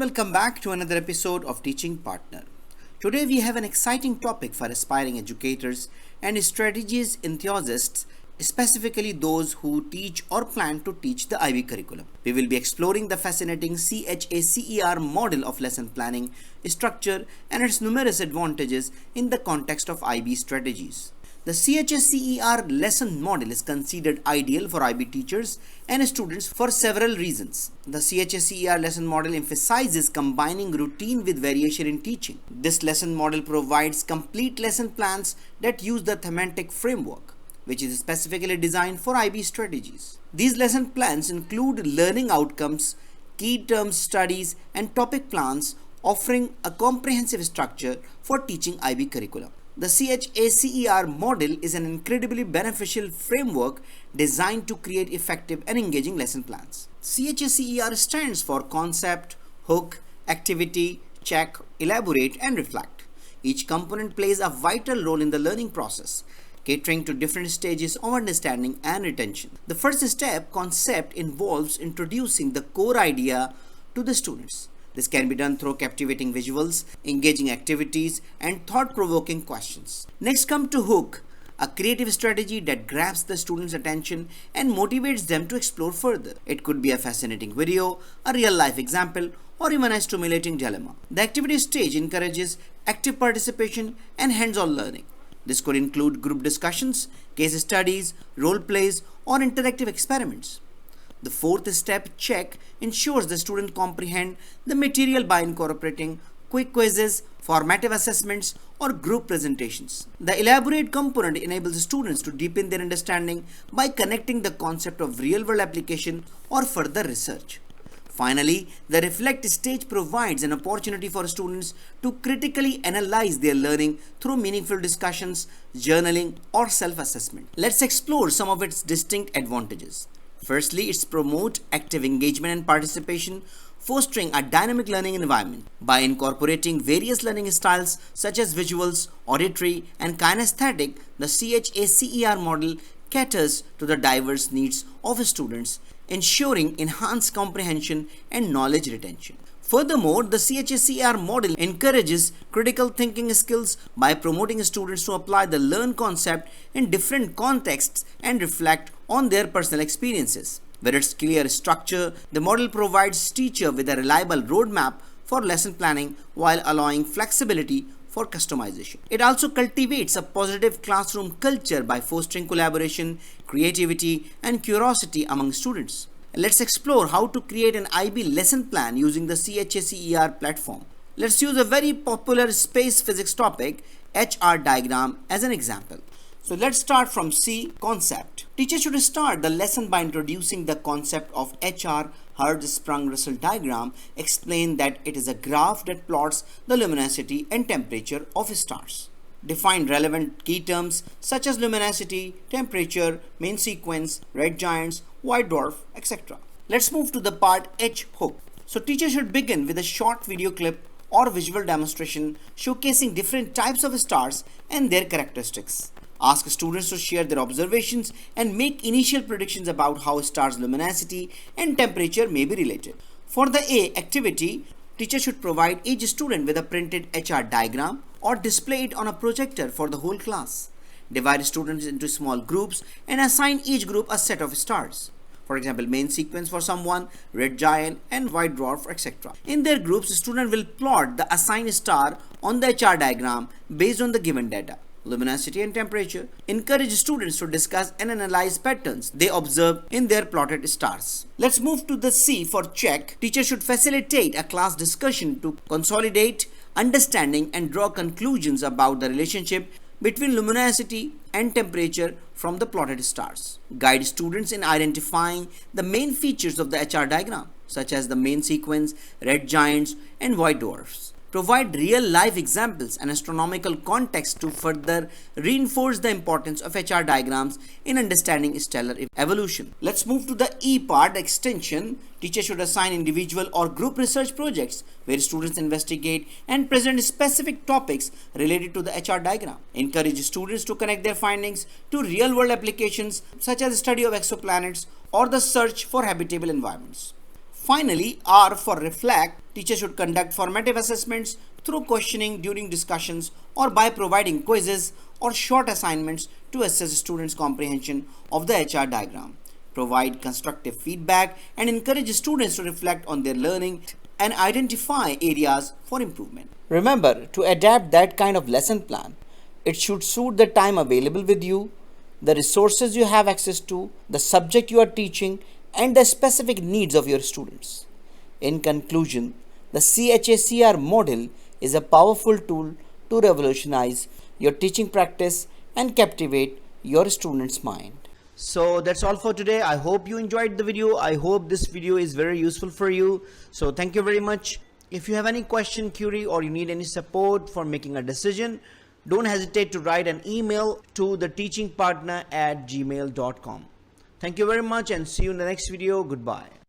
welcome back to another episode of Teaching Partner. Today we have an exciting topic for aspiring educators and strategies enthusiasts, specifically those who teach or plan to teach the IB curriculum. We will be exploring the fascinating C.H.A.C.E.R model of lesson planning, structure, and its numerous advantages in the context of IB strategies. The C.H.A.C.E.R lesson model is considered ideal for IB teachers and students for several reasons. The C.H.A.C.E.R lesson model emphasizes combining routine with variation in teaching. This lesson model provides complete lesson plans that use the thematic framework, which is specifically designed for IB strategies. These lesson plans include learning outcomes, key term studies, and topic plans, offering a comprehensive structure for teaching IB curriculum. The C.H.A.C.E.R model is an incredibly beneficial framework designed to create effective and engaging lesson plans. C.H.A.C.E.R stands for concept, hook, activity, check, elaborate, and reflect. Each component plays a vital role in the learning process, catering to different stages of understanding and retention. The first step, concept, involves introducing the core idea to the students. This can be done through captivating visuals, engaging activities, and thought-provoking questions. Next come to hook, a creative strategy that grabs the students' attention and motivates them to explore further. It could be a fascinating video, a real-life example, or even a stimulating dilemma. The activity stage encourages active participation and hands-on learning. This could include group discussions, case studies, role plays, or interactive experiments. The fourth step, check, ensures the student comprehend the material by incorporating quick quizzes, formative assessments, or group presentations. The elaborate component enables students to deepen their understanding by connecting the concept of real-world application or further research. Finally, the reflect stage provides an opportunity for students to critically analyze their learning through meaningful discussions, journaling, or self-assessment. Let's explore some of its distinct advantages. Firstly, it's promote active engagement and participation, fostering a dynamic learning environment. By incorporating various learning styles such as visuals, auditory, and kinesthetic, the C.H.A.C.E.R model caters to the diverse needs of students, ensuring enhanced comprehension and knowledge retention. Furthermore, the C.H.A.C.E.R model encourages critical thinking skills by promoting students to apply the learned concept in different contexts and reflect on their personal experiences. With its clear structure, the model provides teacher with a reliable roadmap for lesson planning while allowing flexibility for customization. It also cultivates a positive classroom culture by fostering collaboration, creativity, and curiosity among students. Let's explore how to create an IB lesson plan using the C.H.A.C.E.R platform. Let's use a very popular space physics topic, HR diagram, as an example. So let's start from C, concept. Teacher should start the lesson by introducing the concept of HR, Hertzsprung-Russell diagram. Explain that it is a graph that plots the luminosity and temperature of stars. Define relevant key terms such as luminosity, temperature, main sequence, red giants, white dwarf, etc. Let's move to the part H, hook. So teacher should begin with a short video clip or visual demonstration showcasing different types of stars and their characteristics. Ask students to share their observations and make initial predictions about how stars' luminosity and temperature may be related. For the A, activity, teacher should provide each student with a printed HR diagram or display it on a projector for the whole class. Divide students into small groups and assign each group a set of stars. For example, main sequence for someone, red giant, and white dwarf, etc. In their groups, students will plot the assigned star on the HR diagram based on the given data, luminosity and temperature. Encourage students to discuss and analyze patterns they observe in their plotted stars. Let's move to the C for check. Teacher should facilitate a class discussion to consolidate understanding and draw conclusions about the relationship between luminosity and temperature from the plotted stars. Guide students in identifying the main features of the HR diagram, such as the main sequence, red giants, and white dwarfs. Provide real-life examples and astronomical context to further reinforce the importance of HR diagrams in understanding stellar evolution. Let's move to the E part, extension. Teachers should assign individual or group research projects where students investigate and present specific topics related to the HR diagram. Encourage students to connect their findings to real-world applications such as the study of exoplanets or the search for habitable environments. Finally, R for reflect. Teachers should conduct formative assessments through questioning during discussions or by providing quizzes or short assignments to assess students' comprehension of the HR diagram. Provide constructive feedback and encourage students to reflect on their learning and identify areas for improvement. Remember to adapt that kind of lesson plan. It should suit the time available with you, the resources you have access to, the subject you are teaching, and the specific needs of your students. In conclusion, the C.H.A.C.E.R model is a powerful tool to revolutionize your teaching practice and captivate your students' mind. So that's all for today. I hope you enjoyed the video. I hope this video is very useful for you. So thank you very much. If you have any question, query, or you need any support for making a decision, don't hesitate to write an email to theteachingpartner@gmail.com. Thank you very much and see you in the next video. Goodbye.